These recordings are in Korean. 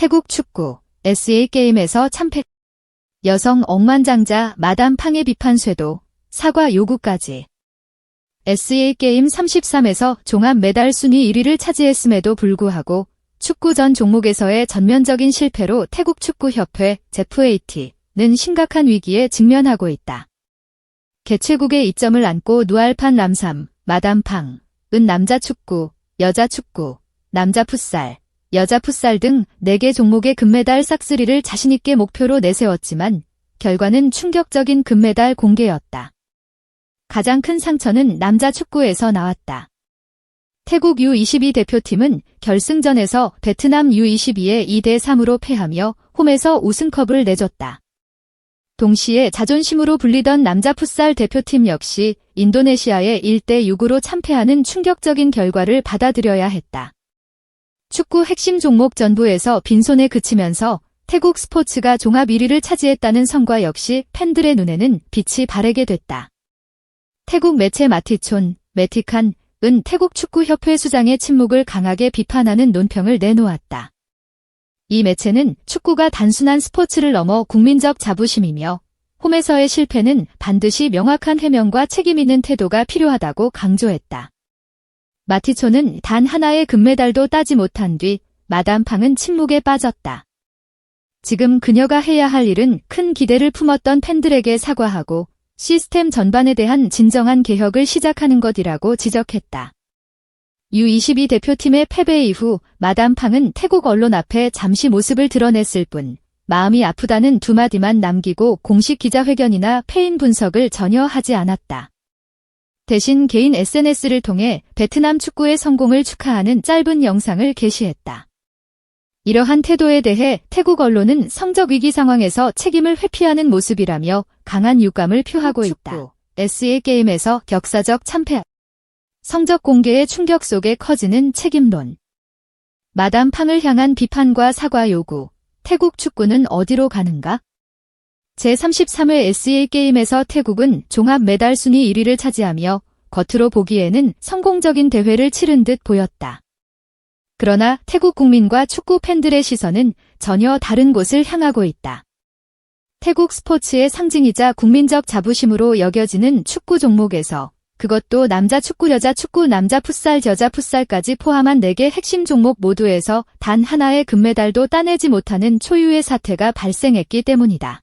태국 축구 SEA게임에서 참패. 여성 억만장자 마담 팡의 비판 쇄도, 사과 요구까지. SEA게임 33에서 종합 메달 순위 1위를 차지했음에도 불구하고 축구 전 종목에서의 전면적인 실패로 태국 축구협회 JFAT는 심각한 위기에 직면하고 있다. 개최국의 이점을 안고 누알판 람삼, 마담 팡은 남자 축구, 여자 축구, 남자 풋살, 여자 풋살 등 4개 종목의 금메달 싹쓸이를 자신있게 목표로 내세웠지만 결과는 충격적인 금메달 공개였다. 가장 큰 상처는 남자 축구에서 나왔다. 태국 U22 대표팀은 결승전에서 베트남 U22에 2대3으로 패하며 홈에서 우승컵을 내줬다. 동시에 자존심으로 불리던 남자 풋살 대표팀 역시 인도네시아에 1대6으로 참패하는 충격적인 결과를 받아들여야 했다. 축구 핵심 종목 전부에서 빈손에 그치면서 태국 스포츠가 종합 1위를 차지했다는 성과 역시 팬들의 눈에는 빛이 바래게 됐다. 태국 매체 마티촌, 매티칸은 태국 축구협회 수장의 침묵을 강하게 비판하는 논평을 내놓았다. 이 매체는 축구가 단순한 스포츠를 넘어 국민적 자부심이며 홈에서의 실패는 반드시 명확한 해명과 책임 있는 태도가 필요하다고 강조했다. 마티촌은 단 하나의 금메달도 따지 못한 뒤 마담 팡은 침묵에 빠졌다. 지금 그녀가 해야 할 일은 큰 기대를 품었던 팬들에게 사과하고 시스템 전반에 대한 진정한 개혁을 시작하는 것이라고 지적했다. U22 대표팀의 패배 이후 마담 팡은 태국 언론 앞에 잠시 모습을 드러냈을 뿐 마음이 아프다는 두 마디만 남기고 공식 기자회견이나 패인 분석을 전혀 하지 않았다. 대신 개인 SNS를 통해 베트남 축구의 성공을 축하하는 짧은 영상을 게시했다. 이러한 태도에 대해 태국 언론은 성적 위기 상황에서 책임을 회피하는 모습이라며 강한 유감을 표하고 있다. SEA게임에서 격사적 참패. 성적 공개의 충격 속에 커지는 책임론. 마담 팡을 향한 비판과 사과 요구. 태국 축구는 어디로 가는가? 제33회 SEA게임에서 태국은 종합 메달 순위 1위를 차지하며 겉으로 보기에는 성공적인 대회를 치른 듯 보였다. 그러나 태국 국민과 축구 팬들의 시선은 전혀 다른 곳을 향하고 있다. 태국 스포츠의 상징이자 국민적 자부심으로 여겨지는 축구 종목에서 그것도 남자 축구, 여자 축구, 남자 풋살, 여자 풋살까지 포함한 4개 핵심 종목 모두에서 단 하나의 금메달도 따내지 못하는 초유의 사태가 발생했기 때문이다.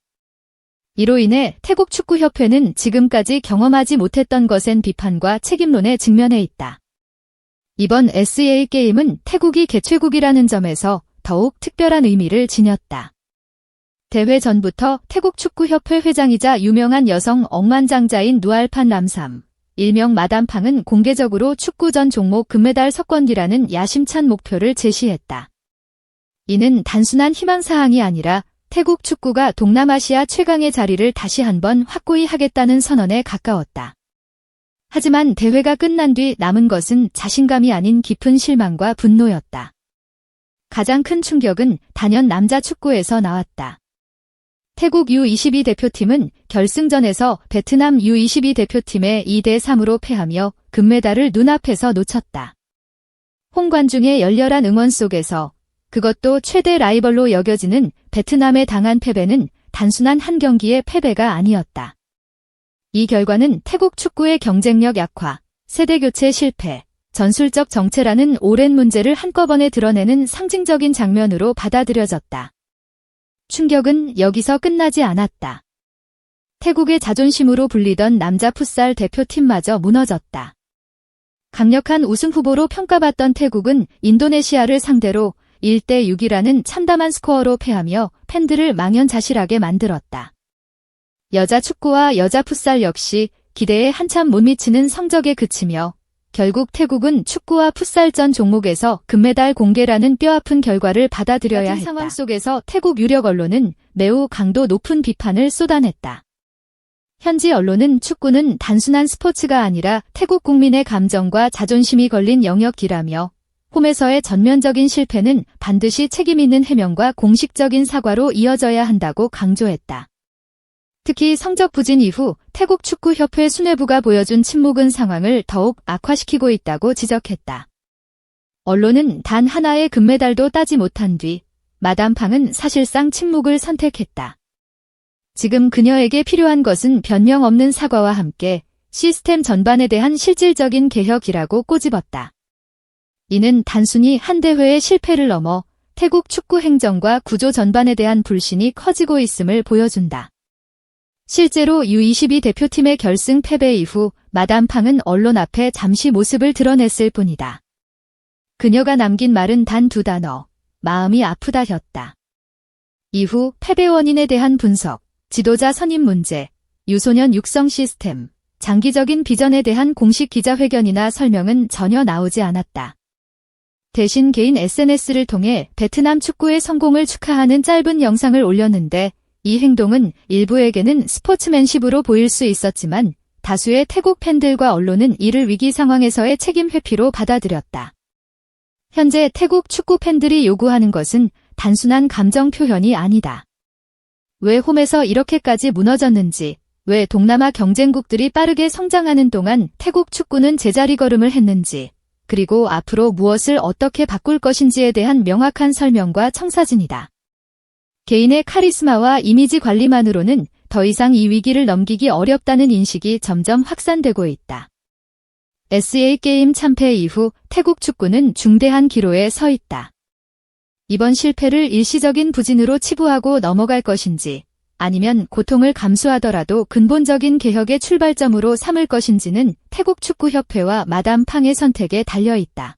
이로 인해 태국 축구협회는 지금까지 경험하지 못했던 것엔 비판과 책임론에 직면해 있다. 이번 SEA게임은 태국이 개최국이라는 점에서 더욱 특별한 의미를 지녔다. 대회 전부터 태국 축구협회 회장이자 유명한 여성 억만장자인 누알판 람삼, 일명 마담 팡은 공개적으로 축구 전 종목 금메달 석권기라는 야심찬 목표를 제시했다. 이는 단순한 희망사항이 아니라 태국 축구가 동남아시아 최강의 자리를 다시 한번 확고히 하겠다는 선언에 가까웠다. 하지만 대회가 끝난 뒤 남은 것은 자신감이 아닌 깊은 실망과 분노였다. 가장 큰 충격은 단연 남자 축구에서 나왔다. 태국 U22 대표팀은 결승전에서 베트남 U22 대표팀에 2대3으로 패하며 금메달을 눈앞에서 놓쳤다. 홍관중의 열렬한 응원 속에서 그것도 최대 라이벌로 여겨지는 베트남에 당한 패배는 단순한 한 경기의 패배가 아니었다. 이 결과는 태국 축구의 경쟁력 약화, 세대교체 실패, 전술적 정체라는 오랜 문제를 한꺼번에 드러내는 상징적인 장면으로 받아들여졌다. 충격은 여기서 끝나지 않았다. 태국의 자존심으로 불리던 남자 풋살 대표팀마저 무너졌다. 강력한 우승 후보로 평가받던 태국은 인도네시아를 상대로 1대6이라는 참담한 스코어로 패하며 팬들을 망연자실하게 만들었다. 여자 축구와 여자 풋살 역시 기대에 한참 못 미치는 성적에 그치며 결국 태국은 축구와 풋살 전 종목에서 금메달 공개라는 뼈아픈 결과를 받아들여야 했다. 상황 속에서 태국 유력 언론은 매우 강도 높은 비판을 쏟아냈다. 현지 언론은 축구는 단순한 스포츠가 아니라 태국 국민의 감정과 자존심이 걸린 영역이라며 홈에서의 전면적인 실패는 반드시 책임 있는 해명과 공식적인 사과로 이어져야 한다고 강조했다. 특히 성적 부진 이후 태국 축구협회 수뇌부가 보여준 침묵은 상황을 더욱 악화시키고 있다고 지적했다. 언론은 단 하나의 금메달도 따지 못한 뒤 마담 팡은 사실상 침묵을 선택했다. 지금 그녀에게 필요한 것은 변명 없는 사과와 함께 시스템 전반에 대한 실질적인 개혁이라고 꼬집었다. 이는 단순히 한 대회의 실패를 넘어 태국 축구 행정과 구조 전반에 대한 불신이 커지고 있음을 보여준다. 실제로 U22 대표팀의 결승 패배 이후 마담 팡은 언론 앞에 잠시 모습을 드러냈을 뿐이다. 그녀가 남긴 말은 단 2단어, 마음이 아프다였다. 이후 패배 원인에 대한 분석, 지도자 선임 문제, 유소년 육성 시스템, 장기적인 비전에 대한 공식 기자회견이나 설명은 전혀 나오지 않았다. 대신 개인 SNS를 통해 베트남 축구의 성공을 축하하는 짧은 영상을 올렸는데 이 행동은 일부에게는 스포츠맨십으로 보일 수 있었지만 다수의 태국 팬들과 언론은 이를 위기 상황에서의 책임 회피로 받아들였다. 현재 태국 축구 팬들이 요구하는 것은 단순한 감정 표현이 아니다. 왜 홈에서 이렇게까지 무너졌는지, 왜 동남아 경쟁국들이 빠르게 성장하는 동안 태국 축구는 제자리 걸음을 했는지, 그리고 앞으로 무엇을 어떻게 바꿀 것인지에 대한 명확한 설명과 청사진이다. 개인의 카리스마와 이미지 관리만으로는 더 이상 이 위기를 넘기기 어렵다는 인식이 점점 확산되고 있다. SEA게임 참패 이후 태국 축구는 중대한 기로에 서 있다. 이번 실패를 일시적인 부진으로 치부하고 넘어갈 것인지, 아니면 고통을 감수하더라도 근본적인 개혁의 출발점으로 삼을 것인지는 태국 축구협회와 마담 팡의 선택에 달려있다.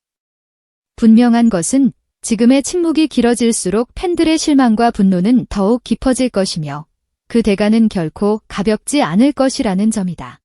분명한 것은 지금의 침묵이 길어질수록 팬들의 실망과 분노는 더욱 깊어질 것이며 그 대가는 결코 가볍지 않을 것이라는 점이다.